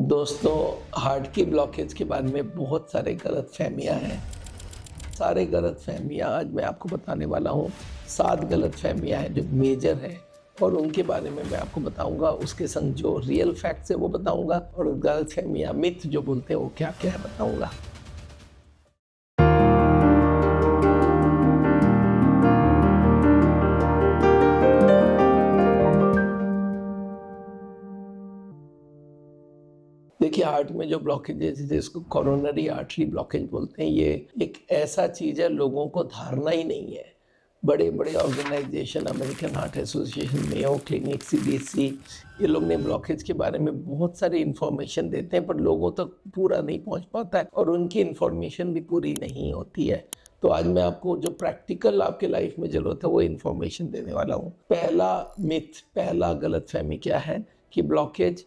दोस्तों, हार्ट की ब्लॉकेज के बारे में बहुत सारे गलतफ़हमियाँ हैं। सारे गलतफ़हमियाँ आज मैं आपको बताने वाला हूँ। 7 गलतफ़हमियाँ हैं जो मेजर हैं और उनके बारे में मैं आपको बताऊँगा। उसके संग जो रियल फैक्ट्स हैं वो बताऊँगा और गलतफ़हमियाँ मिथ जो बोलते हैं वो क्या-क्या है बताऊँगा। देखिए, हार्ट में जो ब्लॉकेजेज़ है जिसको कोरोनरी आर्टरी ब्लॉकेज बोलते हैं, ये एक ऐसा चीज़ है लोगों को धारणा ही नहीं है। बड़े-बड़े organisation, American Heart Association, Mayo Clinic, CDC, ये लोग ने ब्लॉकेज के बारे में बहुत सारी इन्फॉर्मेशन देते हैं पर लोगों तक पूरा नहीं पहुँच पाता है और उनकी इन्फॉर्मेशन भी पूरी नहीं होती है। तो आज मैं आपको जो प्रैक्टिकल आपके लाइफ में ज़रूरत है वो इन्फॉर्मेशन देने वाला हूँ। पहला मिथ, पहला गलतफ़हमी क्या है कि ब्लॉकेज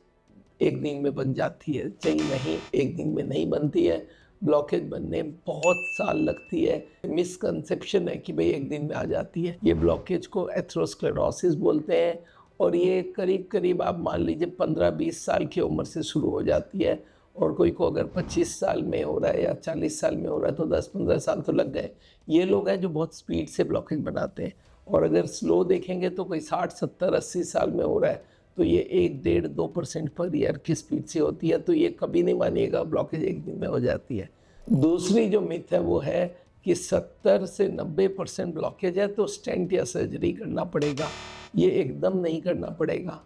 एक दिन में बन जाती है। जी नहीं, एक दिन में नहीं बनती है। ब्लॉकेज बनने में बहुत साल लगती है। मिसकंसेप्शन है कि भई एक दिन में आ जाती है। ये ब्लॉकेज को एथेरोस्क्लेरोसिस बोलते हैं और ये करीब-करीब आप मान लीजिए 15-20 साल की उम्र से शुरू हो जाती है और कोई को अगर 25 साल में हो रहा है या 40 साल में हो रहा है तो 10-15 साल तो लग गए। ये लोग हैं जो बहुत स्पीड से ब्लॉकेज बनाते हैं और अगर स्लो देखेंगे तो कोई 60, 70, 80 साल में हो रहा है तो ये 1, डेढ़ 2% पर ईयर की स्पीड से होती है, तो ये कभी नहीं मानिएगा ब्लॉकेज एक दिन में हो जाती है। दूसरी जो मिथ है वो है कि 70 से 90% ब्लॉकेज है तो स्टेंट या सर्जरी करना पड़ेगा। ये एकदम नहीं करना पड़ेगा।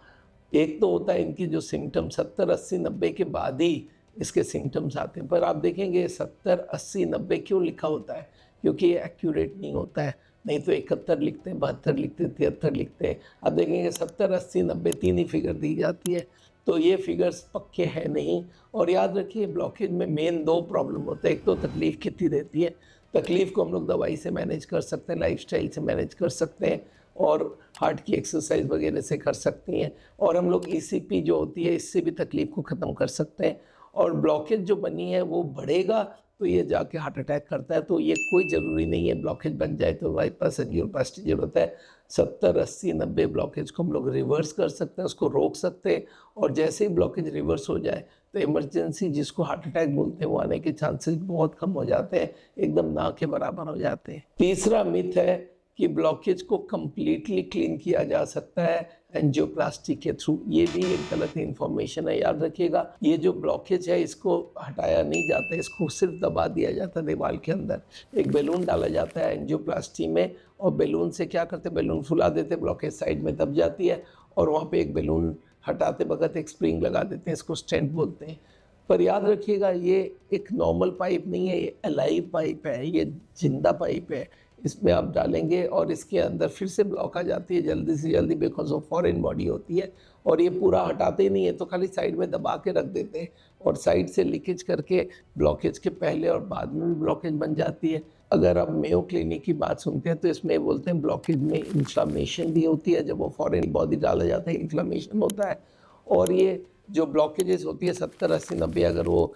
एक तो होता है इनकी जो सिम्पटम 70, 80, 90 के बाद ही इसके सिम्पटम्स आते हैं, पर आप देखेंगे 70, 80, 90 क्यों लिखा होता है? क्योंकि ये एक्यूरेट नहीं होता है। नहीं तो 71 लिखते हैं, 72 लिखते हैं, 73 लिखते हैं। अब देखेंगे 70, 80, 90 तीन ही फिगर दी जाती है, तो ये फिगर्स पक्के हैं नहीं। और याद रखिए ब्लॉकेज में मेन 2 प्रॉब्लम होते हैं। एक तो तकलीफ़ कितनी देती है, तकलीफ़ को हम लोग दवाई से मैनेज कर सकते हैं, लाइफ़स्टाइल से मैनेज कर सकते हैं और हार्ट की एक्सरसाइज वगैरह से कर सकती हैं और हम लोग ईसीपी जो होती है इससे भी तकलीफ़ को ख़त्म कर सकते हैं। और ब्लॉकेज जो बनी है वो बढ़ेगा तो ये जाके हार्ट अटैक करता है, तो ये कोई ज़रूरी नहीं है ब्लॉकेज बन जाए तो बाईपास एंजियोप्लास्टी ज़रूरत है। 70, 80, 90 ब्लॉकेज को हम लोग रिवर्स कर सकते हैं, उसको रोक सकते हैं और जैसे ही ब्लॉकेज रिवर्स हो जाए तो इमरजेंसी जिसको हार्ट अटैक बोलते हैं वो आने के चांसेस बहुत कम हो जाते हैं, एकदम ना के बराबर हो जाते हैं। तीसरा मिथ है कि ब्लॉकेज को कंप्लीटली क्लीन किया जा सकता है एंजियोप्लास्टी के थ्रू। ये भी एक गलत इन्फॉर्मेशन है, याद रखिएगा। ये जो ब्लॉकेज है इसको हटाया नहीं जाता, इसको सिर्फ दबा दिया जाता है दीवार के अंदर। एक बैलून डाला जाता है एंजियोप्लास्टी में और बैलून से क्या करते हैं, बैलून फुला देते, ब्लॉकेज साइड में दब जाती है और वहाँ पे एक बैलून हटाते वक्त एक स्प्रिंग लगा देते हैं, इसको स्टेंट बोलते हैं। पर याद रखिएगा ये एक नॉर्मल पाइप नहीं है, ये अलाइव पाइप है, ये जिंदा पाइप है। इसमें आप डालेंगे और इसके अंदर फिर से ब्लॉक आ जाती है जल्दी से जल्दी, बिकॉज ऑफ फॉरेन बॉडी होती है और ये पूरा हटाते ही नहीं है, तो खाली साइड में दबा के रख देते हैं और साइड से लीकेज करके ब्लॉकेज के पहले और बाद में भी ब्लॉकेज बन जाती है। अगर आप मेयो क्लिनिक की बात सुनते हैं तो इसमें बोलते हैं ब्लॉकेज में इन्फ्लामेशन भी होती है, जब वो फॉरेन बॉडी डाला जाता है इन्फ्लामेशन होता है। और ये जो ब्लॉकेजेस होती है 70, 80, 90, अगर वो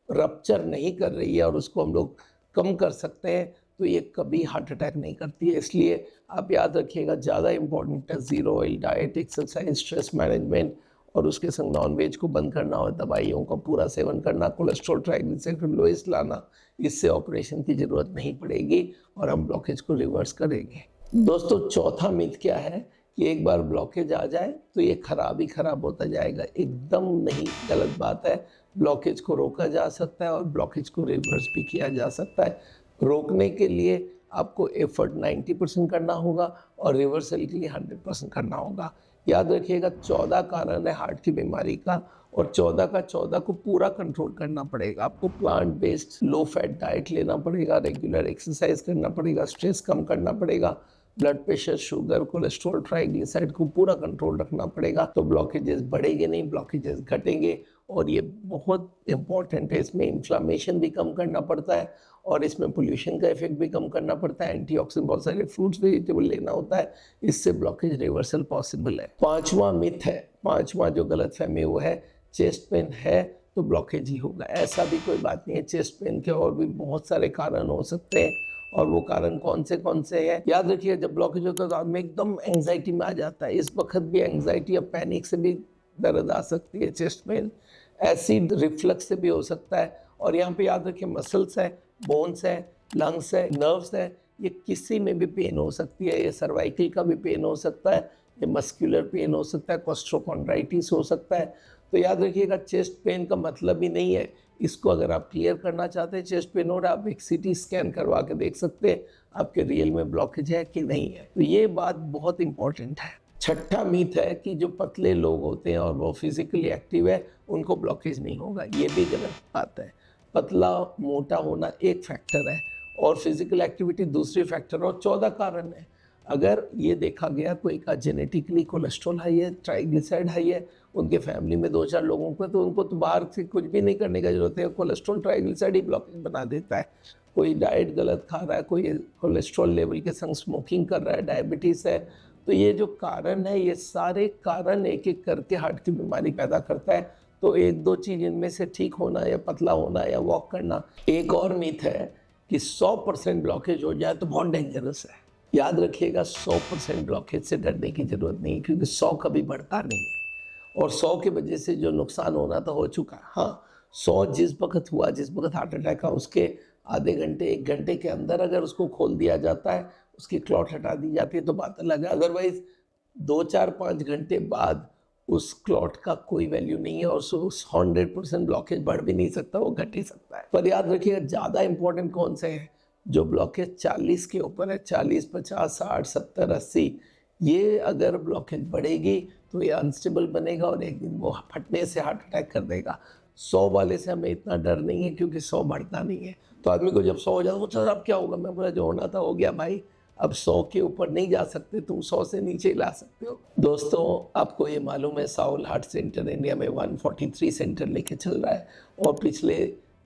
रप्चर नहीं कर रही है और उसको हम लोग कम कर सकते हैं तो ये कभी हार्ट अटैक नहीं करती है। इसलिए आप याद रखिएगा, ज़्यादा इम्पॉर्टेंट है zero oil diet, exercise, stress management और उसके संग नॉन वेज को बंद करना और दवाइयों का पूरा सेवन करना, कोलेस्ट्रॉल ट्राइग्लिसराइड लोएस्ट लाना। इससे ऑपरेशन की ज़रूरत नहीं पड़ेगी और हम ब्लॉकेज को रिवर्स करेंगे। दोस्तों, चौथा मिथ क्या है कि एक बार ब्लॉकेज आ जाए तो ये खराब ही खराब होता जाएगा। एकदम नहीं, गलत बात है। ब्लॉकेज को रोका जा सकता है और ब्लॉकेज को रिवर्स भी किया जा सकता है। रोकने के लिए आपको एफर्ट 90% करना होगा और रिवर्सल के लिए 100% करना होगा। याद रखिएगा 14 कारण है हार्ट की बीमारी का और 14 का 14 को पूरा कंट्रोल करना पड़ेगा। आपको plant based low fat diet लेना पड़ेगा, रेगुलर एक्सरसाइज करना पड़ेगा, स्ट्रेस कम करना पड़ेगा, blood pressure, sugar, cholesterol, triglyceride को पूरा कंट्रोल रखना पड़ेगा, तो ब्लॉकेजेस बढ़ेंगे नहीं, ब्लॉकेजेस घटेंगे। और ये बहुत इंपॉर्टेंट है, इसमें इन्फ्लामेशन भी कम करना पड़ता है और इसमें पोल्यूशन का इफेक्ट भी कम करना पड़ता है, एंटीऑक्सीडेंट बहुत सारे फ्रूट्स वेजिटेबल लेना होता है, इससे ब्लॉकेज रिवर्सल पॉसिबल है। पांचवा मिथ है, पांचवा जो गलतफहमी वो है चेस्ट पेन है तो ब्लॉकेज ही होगा। ऐसा भी कोई बात नहीं है। चेस्ट पेन के और भी बहुत सारे कारण हो सकते हैं और वो कारण कौन से हैं, याद रखिए। जब ब्लॉकेज होता है तो आदमी एकदम एंग्जाइटी में आ जाता है। इस वक्त भी एंग्जाइटी या पैनिक से भी दर्द आ सकती है, चेस्ट पेन। एसिड रिफ्लक्स से भी हो सकता है। और यहाँ पे याद रखिए मसल्स है, बोन्स है, लंग्स है, नर्व्स है, ये किसी में भी पेन हो सकती है। ये सर्वाइकल का भी पेन हो सकता है, ये मस्कुलर पेन हो सकता है, कोस्ट्रोकॉन्ड्राइटिस हो सकता है। तो याद रखिएगा चेस्ट पेन का मतलब ही नहीं है, इसको अगर आप क्लियर करना चाहते हैं चेस्ट पेन और आप एक सीटी स्कैन करवा के देख सकते हैं आपके रियल में ब्लॉकेज है कि नहीं है। तो ये बात बहुत इंपॉर्टेंट है। छठा मीथ है कि जो पतले लोग होते हैं और वो फिजिकली एक्टिव है उनको ब्लॉकेज नहीं होगा, ये भी गलत बात है। पतला मोटा होना एक फैक्टर है और फिजिकल एक्टिविटी दूसरी फैक्टर और 14 कारण है। अगर ये देखा गया कोई का जेनेटिकली कोलेस्ट्रॉल हाई है, ट्राइग्लिसराइड हाई है, उनके फैमिली में 2-4 लोगों को, तो उनको तो बाहर से कुछ भी नहीं करने की जरूरत है, कोलेस्ट्रॉल ट्राइग्लिसराइड ही ब्लॉकेज बना देता है। कोई डाइट गलत खा रहा है, कोई कोलेस्ट्रॉल लेवल के संग स्मोकिंग कर रहा है, डायबिटीज़ है, तो ये जो कारण है ये सारे कारण एक एक करके हार्ट की बीमारी पैदा करता है। तो एक दो चीज़ इनमें से ठीक होना या पतला होना या वॉक करना। एक और मिथ है कि 100% ब्लॉकेज हो जाए तो बहुत डेंजरस है। याद रखिएगा 100% ब्लॉकेज से डरने की जरूरत नहीं है, क्योंकि 100 कभी बढ़ता नहीं है और 100 की वजह से जो नुकसान होना था हो चुका है। हाँ, 100 जिस वक्त हुआ, जिस वक्त हार्ट अटैक का, उसके आधे घंटे 1 घंटे के अंदर अगर उसको खोल दिया जाता है, उसकी क्लॉट हटा दी जाती है तो बात अलग है। अदरवाइज 2-4-5 घंटे बाद उस क्लॉट का कोई वैल्यू नहीं है और उस 100% ब्लॉकेज बढ़ भी नहीं सकता, वो घट ही सकता है। पर याद रखिएगा ज़्यादा इंपॉर्टेंट कौन से हैं, जो ब्लॉकेज 40 के ऊपर है, 40, 50, 60, 70, 80, ये अगर ब्लॉकेज बढ़ेगी तो ये अनस्टेबल बनेगा और एक दिन वो फटने से हार्ट अटैक कर देगा। 100 वाले से हमें इतना डर नहीं है क्योंकि 100 बढ़ता नहीं है। तो आदमी को जब 100 हो जाता है, वो अब क्या होगा, मैं बोला जो होना था हो गया भाई, अब 100 के ऊपर नहीं जा सकते, तुम 100 से नीचे ला सकते हो। दोस्तों, आपको ये मालूम है साउल हार्ट सेंटर इंडिया में 143 सेंटर लेके चल रहा है और पिछले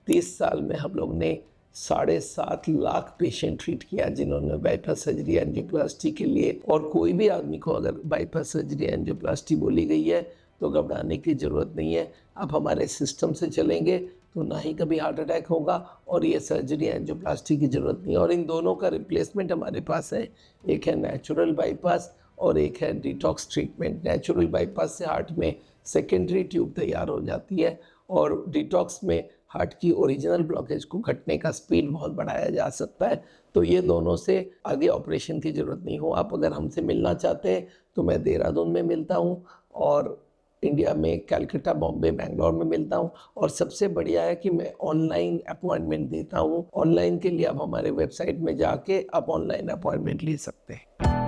30 साल में हम लोग ने 7.5 लाख पेशेंट ट्रीट किया जिन्होंने बाईपास सर्जरी एंजियोप्लास्टी के लिए। और कोई भी आदमी को अगर बाईपास सर्जरी एंजियोप्लास्टी बोली गई है तो घबराने की ज़रूरत नहीं है। आप हमारे सिस्टम से चलेंगे तो ना ही कभी हार्ट अटैक होगा और ये सर्जरी एंजियोप्लास्टी की ज़रूरत नहीं है। और इन दोनों का रिप्लेसमेंट हमारे पास है, एक है नेचुरल बाईपास और एक है डिटॉक्स ट्रीटमेंट। नेचुरल बाईपास से हार्ट में सेकेंडरी ट्यूब तैयार हो जाती है और डिटॉक्स में हार्ट की ओरिजिनल ब्लॉकेज को घटने का स्पीड बहुत बढ़ाया जा सकता है। तो ये दोनों से आगे ऑपरेशन की ज़रूरत नहीं हो। आप अगर हमसे मिलना चाहते हैं तो मैं देहरादून में मिलता हूँ और इंडिया में कलकत्ता, बॉम्बे, बेंगलोर में मिलता हूँ। और सबसे बढ़िया है कि मैं ऑनलाइन अपॉइंटमेंट देता हूँ। ऑनलाइन के लिए आप हमारे वेबसाइट में जाके आप ऑनलाइन अपॉइंटमेंट ले सकते हैं।